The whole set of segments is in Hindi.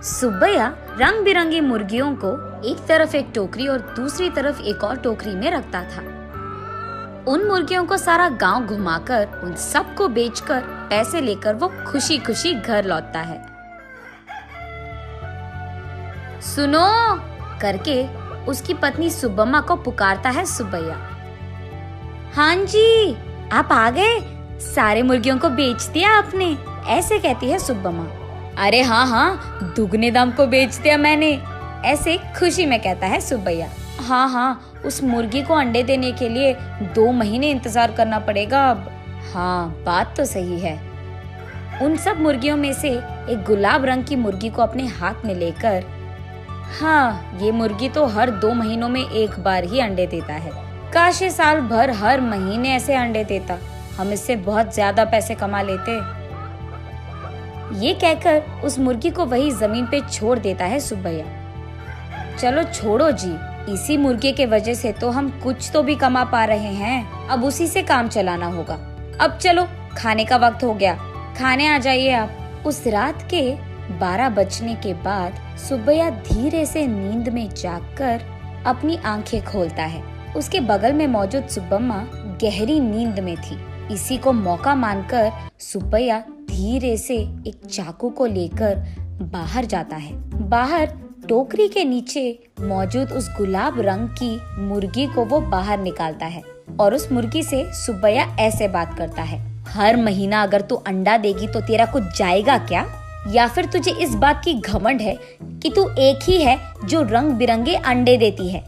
सुब्बैया रंग बिरंगी मुर्गियों को एक तरफ एक टोकरी और दूसरी तरफ एक और टोकरी में रखता था। उन मुर्गियों को सारा गांव घुमाकर उन सबको बेचकर पैसे लेकर वो खुशी खुशी घर लौटता है। सुनो करके उसकी पत्नी सुब्बम्मा को पुकारता है सुब्बैया। हाँ जी, आप आ गए, सारे मुर्गियों को बेच दिया आपने, ऐसे कहती है सुब्बम्मा। अरे हाँ हाँ, दुगने दाम को बेच दिया मैंने, ऐसे खुशी में कहता है सुब्बैया। हाँ, उस मुर्गी को अंडे देने के लिए 2 महीने इंतजार करना पड़ेगा अब। हाँ, बात तो सही है। उन सब मुर्गियों में से एक गुलाब रंग की मुर्गी को अपने हाथ में लेकर, हाँ, ये मुर्गी तो हर 2 महीनों में एक बार ही अंडे देता है। काश ये साल भर हर महीने ऐसे अंडे देता, हम इससे बहुत ज्यादा पैसे कमा लेते। ये कहकर उस मुर्गी को वही जमीन पे छोड़ देता है सुब्बैया। चलो छोड़ो जी, इसी मुर्गे के वजह से तो हम कुछ तो भी कमा पा रहे हैं, अब उसी से काम चलाना होगा। अब चलो, खाने का वक्त हो गया, खाने आ जाइए आप। उस रात के 12 बजने के बाद सुब्बैया धीरे से नींद में जागकर अपनी आंखें खोलता है। उसके बगल में मौजूद सुब्बम्मा गहरी नींद में थी। इसी को मौका मानकर सुब्बैया धीरे से एक चाकू को लेकर बाहर जाता है। बाहर टोकरी के नीचे मौजूद उस गुलाब रंग की मुर्गी को वो बाहर निकालता है और उस मुर्गी से सुब्बैया ऐसे बात करता है। हर महीना अगर तू अंडा देगी तो तेरा कुछ जाएगा क्या? या फिर तुझे इस बात की घमंड है कि तू एक ही है जो रंग बिरंगे अंडे देती है?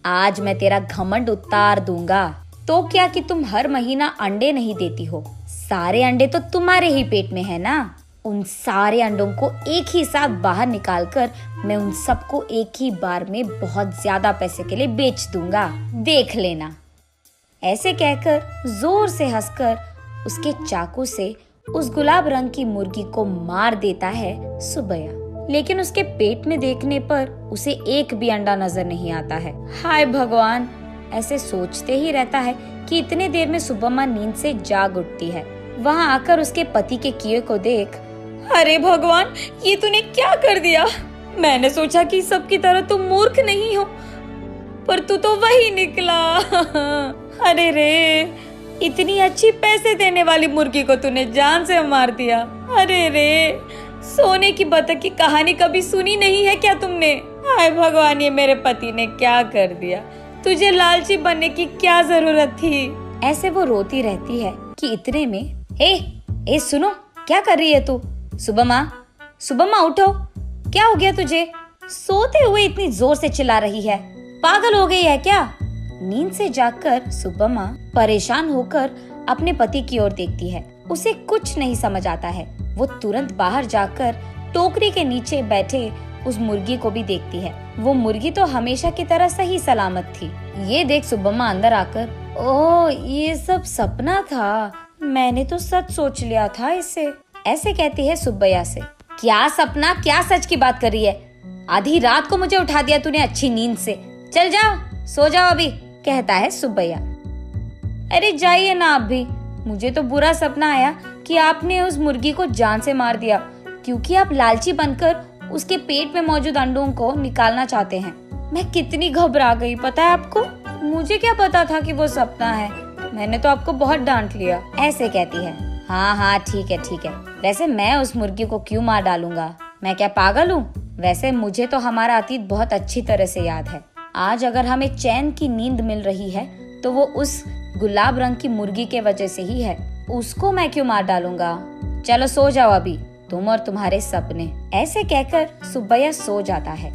आज मैं तेरा घमंड उतार दूंगा। तो क्या कि तुम हर महीना अंडे नहीं देती हो, सारे अंडे तो तुम्हारे ही पेट में है ना। उन सारे अंडों को एक ही साथ बाहर निकालकर मैं उन सबको एक ही बार में बहुत ज्यादा पैसे के लिए बेच दूंगा, देख लेना। ऐसे कहकर जोर से हंसकर उसके चाकू से उस गुलाब रंग की मुर्गी को मार देता है सुब्बैया। लेकिन उसके पेट में देखने पर उसे एक भी अंडा नजर नहीं आता है। हाय भगवान, ऐसे सोचते ही रहता है कि इतने देर में सुब्बम्मा नींद से जाग उठती है। वहाँ आकर उसके पति के किए को देख, अरे भगवान, ये तूने क्या कर दिया? मैंने सोचा कि सबकी तरह तुम मूर्ख नहीं हो, पर तू तो वही निकला। अरे रे, इतनी अच्छी पैसे देने वाली मुर्गी को तूने जान से मार दिया। अरे रे, सोने की बतख की कहानी कभी सुनी नहीं है क्या तुमने? हाय भगवान, ये मेरे पति ने क्या कर दिया? तुझे लालची बनने की क्या जरूरत थी? ऐसे वो रोती रहती है कि इतने में ए सुनो, क्या कर रही है तू? सुब्बम्मा उठो, क्या हो गया तुझे? सोते हुए इतनी जोर से चिल्ला रही है, पागल हो गई है क्या? नींद से जागकर सुब्बम्मा परेशान होकर अपने पति की ओर देखती है। उसे कुछ नहीं समझ आता है। वो तुरंत बाहर जाकर टोकरी के नीचे बैठे उस मुर्गी को भी देखती है। वो मुर्गी तो हमेशा की तरह सही सलामत थी। ये देख सुब्बम्मा अंदर आकर, ओह, ये सब सपना था, मैंने तो सच सोच लिया था इसे, ऐसे कहती है सुब्बैया से। क्या सपना, क्या सच की बात कर रही है? आधी रात को मुझे उठा दिया तूने अच्छी नींद से। चल जाओ, सो जाओ अभी, कहता है सुब्बैया। अरे जाइए ना आप भी, मुझे तो बुरा सपना आया कि आपने उस मुर्गी को जान से मार दिया, क्योंकि आप लालची बनकर उसके पेट में मौजूद अंडों को निकालना चाहते हैं। मैं कितनी घबरा गई पता है आपको? मुझे क्या पता था कि वो सपना है, मैंने तो आपको बहुत डांट लिया, ऐसे कहती है। हाँ, ठीक है। वैसे मैं उस मुर्गी को क्यों मार डालूंगा, मैं क्या पागल हूँ? वैसे मुझे तो हमारा अतीत बहुत अच्छी तरह से याद है। आज अगर हमें चैन की नींद मिल रही है तो वो उस गुलाब रंग की मुर्गी के वजह से ही है। उसको मैं क्यों मार डालूंगा? चलो सो जाओ अभी, तुम और तुम्हारे सपने। ऐसे कहकर सुब्बैया सो जाता है।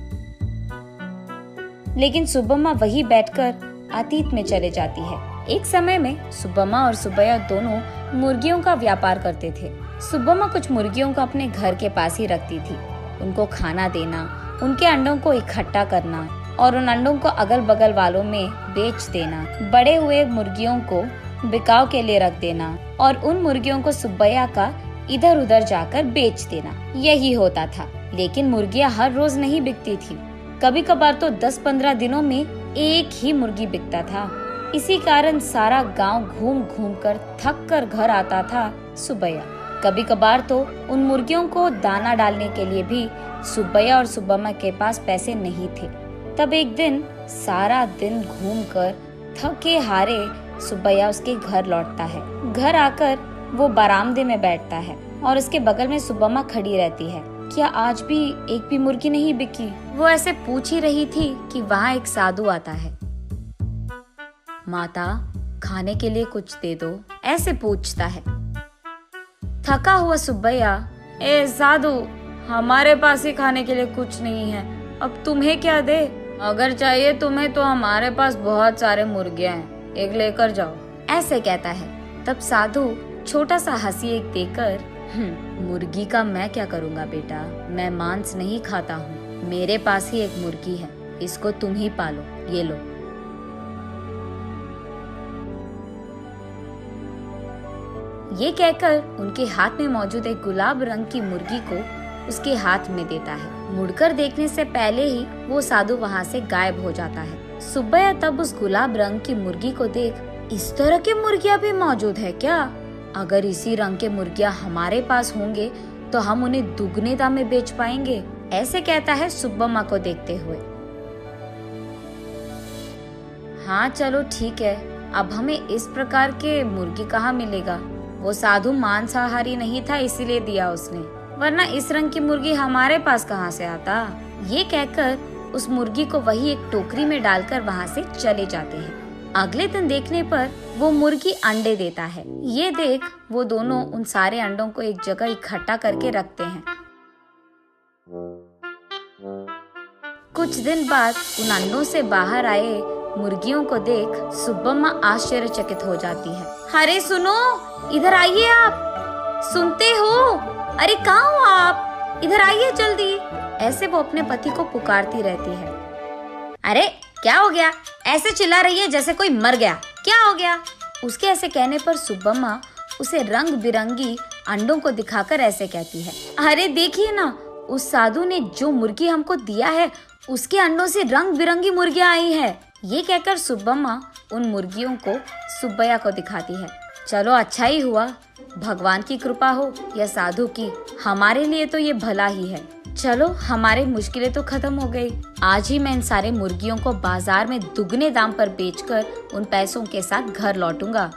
लेकिन सुब्बम्मा वही बैठकर अतीत में चले जाती है। एक समय में सुब्बम्मा और सुब्बैया दोनों मुर्गियों का व्यापार करते थे। सुब्बम्मा कुछ मुर्गियों को अपने घर के पास ही रखती थी। उनको खाना देना, उनके अंडों को इकट्ठा करना और उन अंडों को अगल बगल वालों में बेच देना, बड़े हुए मुर्गियों को बिकाव के लिए रख देना और उन मुर्गियों को सुब्बैया का इधर उधर जाकर बेच देना, यही होता था। लेकिन मुर्गियां हर रोज नहीं बिकती थी, कभी कभार तो 10-15 दिनों में एक ही मुर्गी बिकता था। इसी कारण सारा गांव घूम घूम कर थक कर घर आता था सुब्बैया। कभी कभार तो उन मुर्गियों को दाना डालने के लिए भी सुब्बैया और सुब्बम्मा के पास पैसे नहीं थे। तब एक दिन सारा दिन घूमकर थके हारे सुब्बैया उसके घर लौटता है। घर आकर वो बरामदे में बैठता है और उसके बगल में सुब्बम्मा खड़ी रहती है। क्या आज भी एक भी मुर्गी नहीं बिकी? वो ऐसे पूछ ही रही थी कि वहाँ एक साधु आता है। माता, खाने के लिए कुछ दे दो, ऐसे पूछता है। थका हुआ सुब्बैया, ए साधु, हमारे पास ही खाने के लिए कुछ नहीं है, अब तुम्हें क्या दे? अगर चाहिए तुम्हें तो हमारे पास बहुत सारे मुर्गियां हैं, एक लेकर जाओ, ऐसे कहता है। तब साधु छोटा सा हंसी एक देकर, मुर्गी का मैं क्या करूँगा बेटा, मैं मांस नहीं खाता हूँ, मेरे पास ही एक मुर्गी है, इसको तुम ही पालो, ये लो। ये कहकर उनके हाथ में मौजूद एक गुलाब रंग की मुर्गी को उसके हाथ में देता है। मुड़कर देखने से पहले ही वो साधु वहाँ से गायब हो जाता है। सुब्बैया तब उस गुलाब रंग की मुर्गी को देख, इस तरह की मुर्गियाँ भी मौजूद है क्या? अगर इसी रंग के मुर्गियाँ हमारे पास होंगे तो हम उन्हें दुगने दाम में बेच पाएंगे, ऐसे कहता है सुब्बम्मा को देखते हुए। हाँ चलो ठीक है, अब हमें इस प्रकार के मुर्गी कहाँ मिलेगा? वो साधु मांसाहारी नहीं था इसीलिए दिया उसने, वरना इस रंग की मुर्गी हमारे पास कहाँ से आता? ये कहकर उस मुर्गी को वही एक टोकरी में डालकर वहाँ से चले जाते हैं। अगले दिन देखने पर वो मुर्गी अंडे देता है। ये देख वो दोनों उन सारे अंडों को एक जगह इकट्ठा करके रखते हैं। कुछ दिन बाद उन अंडों से बाहर आए मुर्गियों को देख सुब्बम्मा आश्चर्यचकित हो जाती है। अरे सुनो, इधर आइए आप, सुनते हो? अरे कहाँ हो आप? इधर आइए जल्दी। ऐसे वो अपने पति को पुकारती रहती है। अरे क्या हो गया? ऐसे चिल्ला रही है जैसे कोई मर गया, क्या हो गया? उसके ऐसे कहने पर सुब्बम्मा उसे रंग बिरंगी अंडों को दिखाकर ऐसे कहती है, अरे देखिए ना, उस साधु ने जो मुर्गी हमको दिया है उसके अंडों से रंग बिरंगी मुर्गियाँ आई है। ये कहकर सुब्बम्मा उन मुर्गियों को सुब्बैया को दिखाती है। चलो अच्छा ही हुआ, भगवान की कृपा हो या साधु की, हमारे लिए तो ये भला ही है। चलो हमारी मुश्किलें तो खत्म हो गई। आज ही मैं इन सारे मुर्गियों को बाजार में दुगने दाम पर बेचकर उन पैसों के साथ घर लौटूंगा।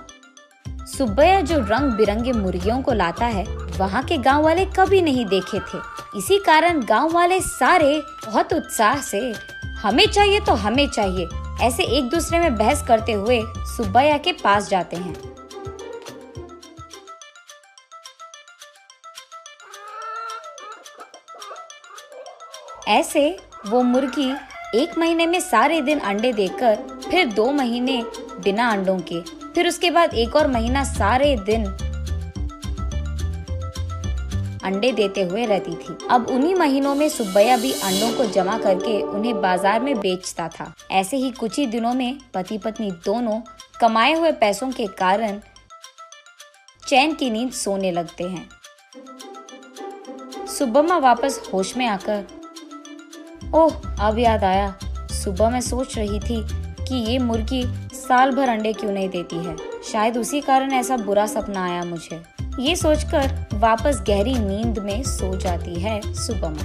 सुब्बैया जो रंग बिरंगे मुर्गियों को लाता है वहाँ के गांव वाले कभी नहीं देखे थे। इसी कारण गांव वाले सारे बहुत उत्साह से हमें चाहिए तो हमें चाहिए ऐसे एक दूसरे में बहस करते हुए सुब्बैया के पास जाते हैं। ऐसे वो मुर्गी 1 महीने में सारे दिन अंडे देकर, फिर 2 महीने बिना अंडों के, फिर उसके बाद 1 और महीना सारे दिन अंडे देते हुए रहती थी। अब उन्हीं महीनों में सुब्बैया भी अंडों को जमा करके उन्हें बाजार में बेचता था। ऐसे ही कुछ ही दिनों में पति पत्नी दोनों कमाए हुए पैसों के कारण चैन की नींद सोने लगते हैं। सुब्बम्मा वापस होश में आकर, ओह अब याद आया, सुबह मैं सोच रही थी कि ये मुर्गी साल भर अंडे क्यों नहीं देती है, शायद उसी कारण ऐसा बुरा सपना आया मुझे। ये सोचकर वापस गहरी नींद में सो जाती है सुब्बम्मा।